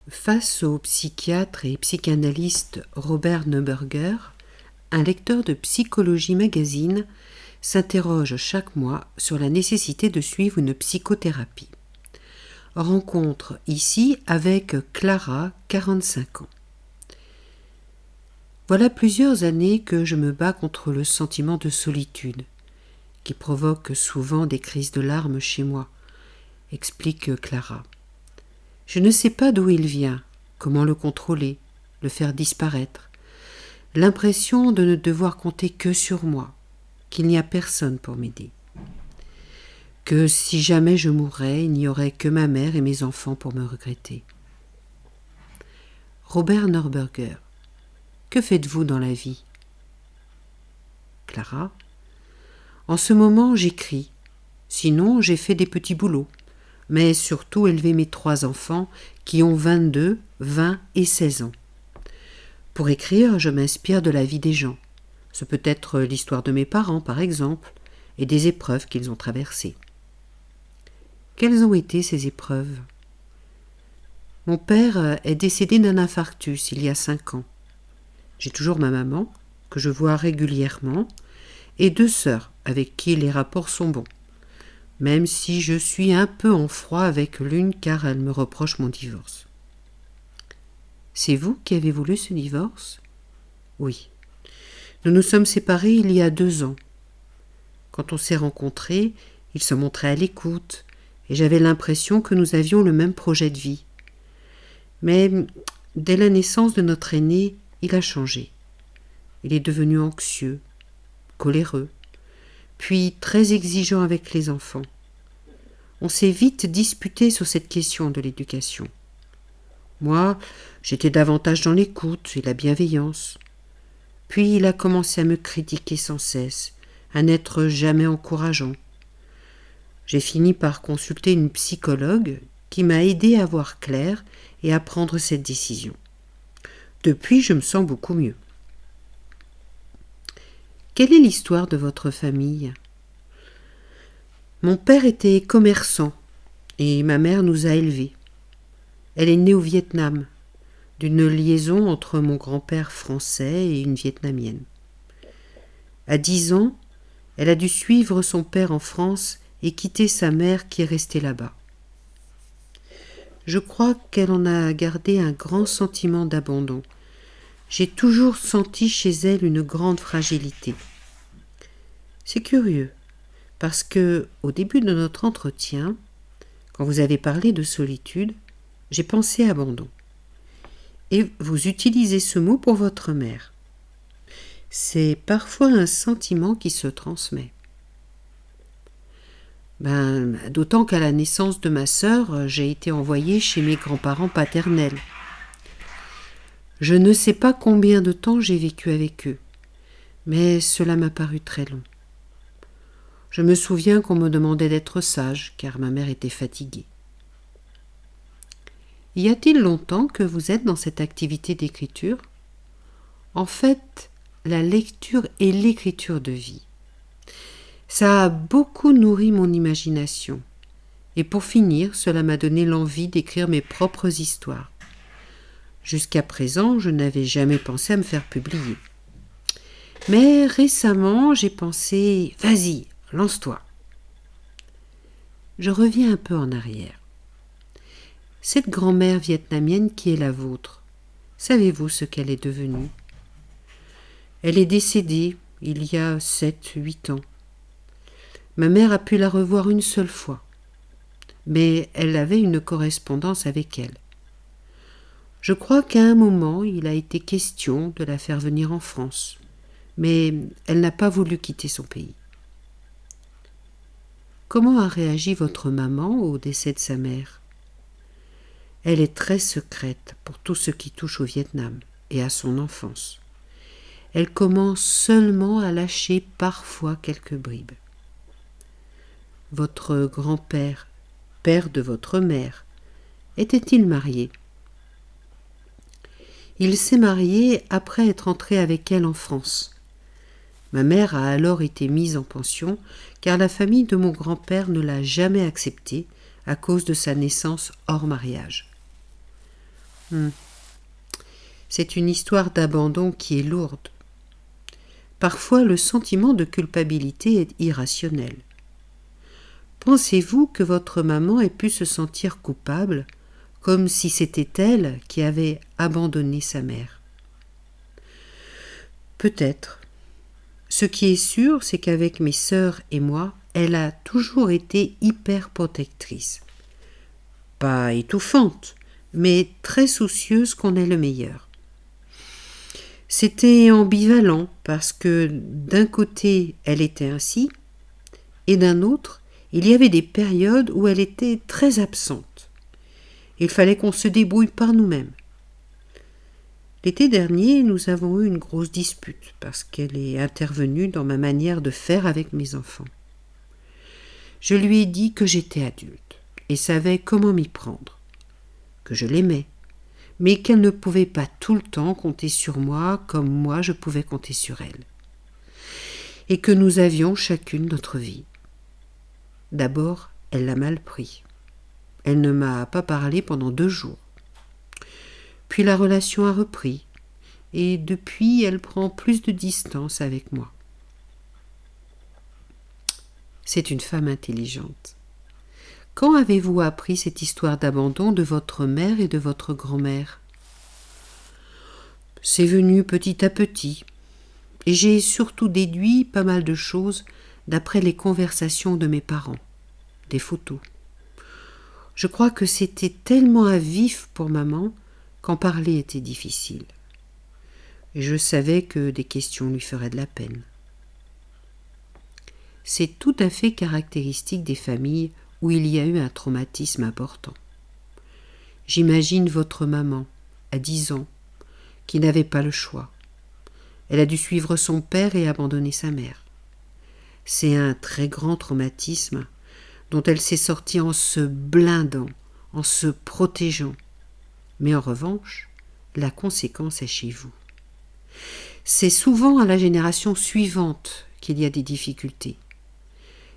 Face au psychiatre et psychanalyste Robert Neuberger, un lecteur de Psychologie Magazine s'interroge chaque mois sur la nécessité de suivre une psychothérapie. Rencontre ici avec Clara, 45 ans. Voilà plusieurs années que je me bats contre le sentiment de solitude, qui provoque souvent des crises de larmes chez moi, explique Clara. Je ne sais pas d'où il vient, comment le contrôler, le faire disparaître. L'impression de ne devoir compter que sur moi, qu'il n'y a personne pour m'aider. Que si jamais je mourrais, il n'y aurait que ma mère et mes enfants pour me regretter. Robert Neuberger, que faites-vous dans la vie? Clara, en ce moment j'écris, sinon j'ai fait des petits boulots, mais surtout élever mes 3 enfants qui ont 22, 20 et 16 ans. Pour écrire, je m'inspire de la vie des gens. Ce peut être l'histoire de mes parents, par exemple, et des épreuves qu'ils ont traversées. Quelles ont été ces épreuves? Mon père est décédé d'un infarctus il y a 5 ans. J'ai toujours ma maman, que je vois régulièrement, et 2 sœurs avec qui les rapports sont bons, même si je suis un peu en froid avec l'une car elle me reproche mon divorce. C'est vous qui avez voulu ce divorce? Oui. Nous nous sommes séparés il y a 2 ans. Quand on s'est rencontrés, il se montrait à l'écoute, et j'avais l'impression que nous avions le même projet de vie. Mais dès la naissance de notre aîné, il a changé. Il est devenu anxieux, coléreux, puis très exigeant avec les enfants. On s'est vite disputé sur cette question de l'éducation. Moi, j'étais davantage dans l'écoute et la bienveillance. Puis il a commencé à me critiquer sans cesse, à n'être jamais encourageant. J'ai fini par consulter une psychologue qui m'a aidé à voir clair et à prendre cette décision. Depuis, je me sens beaucoup mieux. Quelle est l'histoire de votre famille? Mon père était commerçant et ma mère nous a élevés. Elle est née au Vietnam, d'une liaison entre mon grand-père français et une Vietnamienne. À 10 ans, elle a dû suivre son père en France et quitter sa mère qui est restée là-bas. Je crois qu'elle en a gardé un grand sentiment d'abandon. J'ai toujours senti chez elle une grande fragilité. C'est curieux, parce que, au début de notre entretien, quand vous avez parlé de solitude, j'ai pensé abandon. Et vous utilisez ce mot pour votre mère. C'est parfois un sentiment qui se transmet. D'autant qu'à la naissance de ma sœur, j'ai été envoyée chez mes grands-parents paternels. Je ne sais pas combien de temps j'ai vécu avec eux, mais cela m'a paru très long. Je me souviens qu'on me demandait d'être sage, car ma mère était fatiguée. Y a-t-il longtemps que vous êtes dans cette activité d'écriture? En fait, la lecture est l'écriture de vie. Ça a beaucoup nourri mon imagination. Et pour finir, cela m'a donné l'envie d'écrire mes propres histoires. Jusqu'à présent, je n'avais jamais pensé à me faire publier. Mais récemment, j'ai pensé « Vas-y, lance-toi ». Je reviens un peu en arrière. Cette grand-mère vietnamienne qui est la vôtre, savez-vous ce qu'elle est devenue? Elle est décédée il y a 7-8 ans. Ma mère a pu la revoir une seule fois, mais elle avait une correspondance avec elle. Je crois qu'à un moment, il a été question de la faire venir en France, mais elle n'a pas voulu quitter son pays. Comment a réagi votre maman au décès de sa mère? Elle est très secrète pour tout ce qui touche au Vietnam et à son enfance. Elle commence seulement à lâcher parfois quelques bribes. Votre grand-père, père de votre mère, était-il marié? Il s'est marié après être entré avec elle en France. Ma mère a alors été mise en pension car la famille de mon grand-père ne l'a jamais acceptée à cause de sa naissance hors mariage. C'est une histoire d'abandon qui est lourde. Parfois, le sentiment de culpabilité est irrationnel. Pensez-vous que votre maman ait pu se sentir coupable, comme si c'était elle qui avait abandonné sa mère? Peut-être. Ce qui est sûr, c'est qu'avec mes sœurs et moi, elle a toujours été hyper protectrice. Pas étouffante, mais très soucieuse qu'on ait le meilleur. C'était ambivalent parce que d'un côté, elle était ainsi, et d'un autre, il y avait des périodes où elle était très absente. Il fallait qu'on se débrouille par nous-mêmes. L'été dernier, nous avons eu une grosse dispute parce qu'elle est intervenue dans ma manière de faire avec mes enfants. Je lui ai dit que j'étais adulte et savais comment m'y prendre, que je l'aimais, mais qu'elle ne pouvait pas tout le temps compter sur moi comme moi je pouvais compter sur elle, et que nous avions chacune notre vie. D'abord, elle l'a mal pris. Elle ne m'a pas parlé pendant 2 jours. Puis la relation a repris, et depuis, elle prend plus de distance avec moi. C'est une femme intelligente. Quand avez-vous appris cette histoire d'abandon de votre mère et de votre grand-mère? C'est venu petit à petit, et j'ai surtout déduit pas mal de choses d'après les conversations de mes parents, des photos. Je crois que c'était tellement à vif pour maman qu'en parler était difficile. Et je savais que des questions lui feraient de la peine. C'est tout à fait caractéristique des familles où il y a eu un traumatisme important. J'imagine votre maman, à 10 ans, qui n'avait pas le choix. Elle a dû suivre son père et abandonner sa mère. C'est un très grand traumatisme dont elle s'est sortie en se blindant, en se protégeant. Mais en revanche, la conséquence est chez vous. C'est souvent à la génération suivante qu'il y a des difficultés,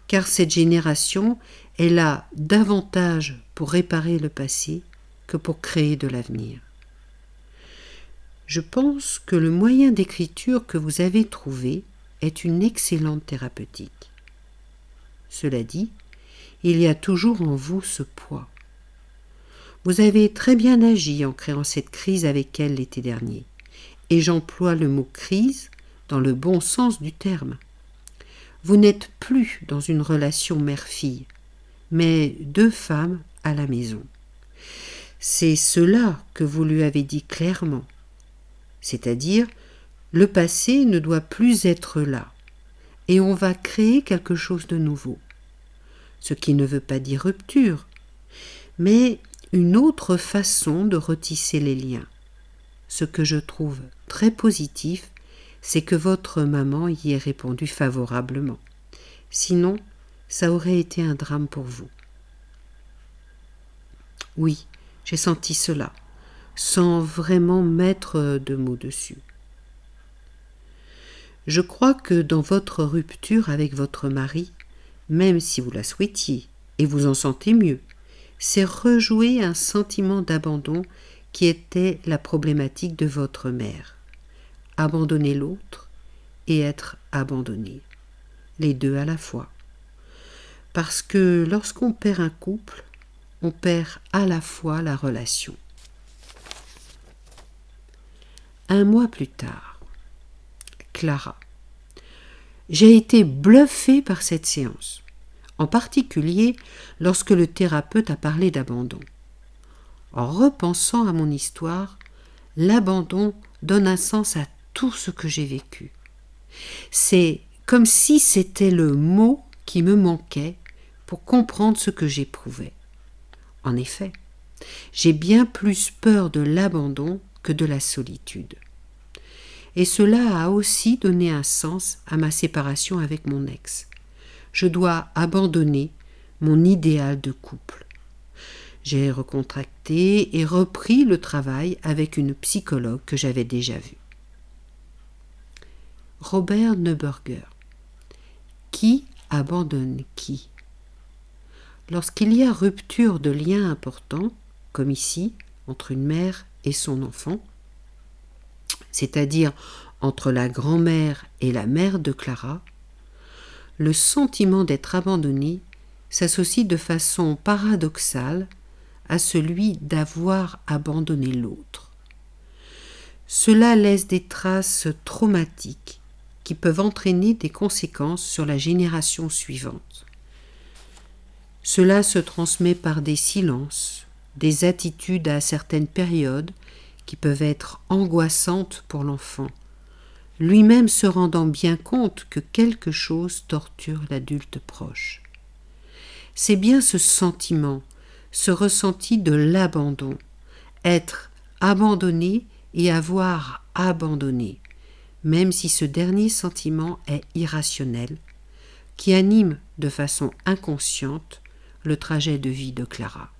car cette génération est là davantage pour réparer le passé que pour créer de l'avenir. Je pense que le moyen d'écriture que vous avez trouvé est une excellente thérapeutique. Cela dit, il y a toujours en vous ce poids. Vous avez très bien agi en créant cette crise avec elle l'été dernier, et j'emploie le mot crise dans le bon sens du terme. Vous n'êtes plus dans une relation mère-fille, mais 2 femmes à la maison. C'est cela que vous lui avez dit clairement, c'est-à-dire le passé ne doit plus être là, et on va créer quelque chose de nouveau. Ce qui ne veut pas dire rupture, mais une autre façon de retisser les liens. Ce que je trouve très positif, c'est que votre maman y ait répondu favorablement. Sinon, ça aurait été un drame pour vous. Oui, j'ai senti cela, sans vraiment mettre de mots dessus. Je crois que dans votre rupture avec votre mari, même si vous la souhaitiez et vous en sentez mieux, c'est rejouer un sentiment d'abandon qui était la problématique de votre mère. Abandonner l'autre et être abandonné. Les 2 à la fois. Parce que lorsqu'on perd un couple, on perd à la fois la relation. 1 mois plus tard, Clara. J'ai été bluffée par cette séance, en particulier lorsque le thérapeute a parlé d'abandon. En repensant à mon histoire, l'abandon donne un sens à tout ce que j'ai vécu. C'est comme si c'était le mot qui me manquait pour comprendre ce que j'éprouvais. En effet, j'ai bien plus peur de l'abandon que de la solitude. Et cela a aussi donné un sens à ma séparation avec mon ex. Je dois abandonner mon idéal de couple. J'ai recontracté et repris le travail avec une psychologue que j'avais déjà vue. Robert Neuberger. Qui abandonne qui? Lorsqu'il y a rupture de liens importants, comme ici, entre une mère et son enfant, c'est-à-dire entre la grand-mère et la mère de Clara, le sentiment d'être abandonné s'associe de façon paradoxale à celui d'avoir abandonné l'autre. Cela laisse des traces traumatiques qui peuvent entraîner des conséquences sur la génération suivante. Cela se transmet par des silences, des attitudes à certaines périodes qui peuvent être angoissantes pour l'enfant, lui-même se rendant bien compte que quelque chose torture l'adulte proche. C'est bien ce sentiment, ce ressenti de l'abandon, être abandonné et avoir abandonné, même si ce dernier sentiment est irrationnel, qui anime de façon inconsciente le trajet de vie de Clara.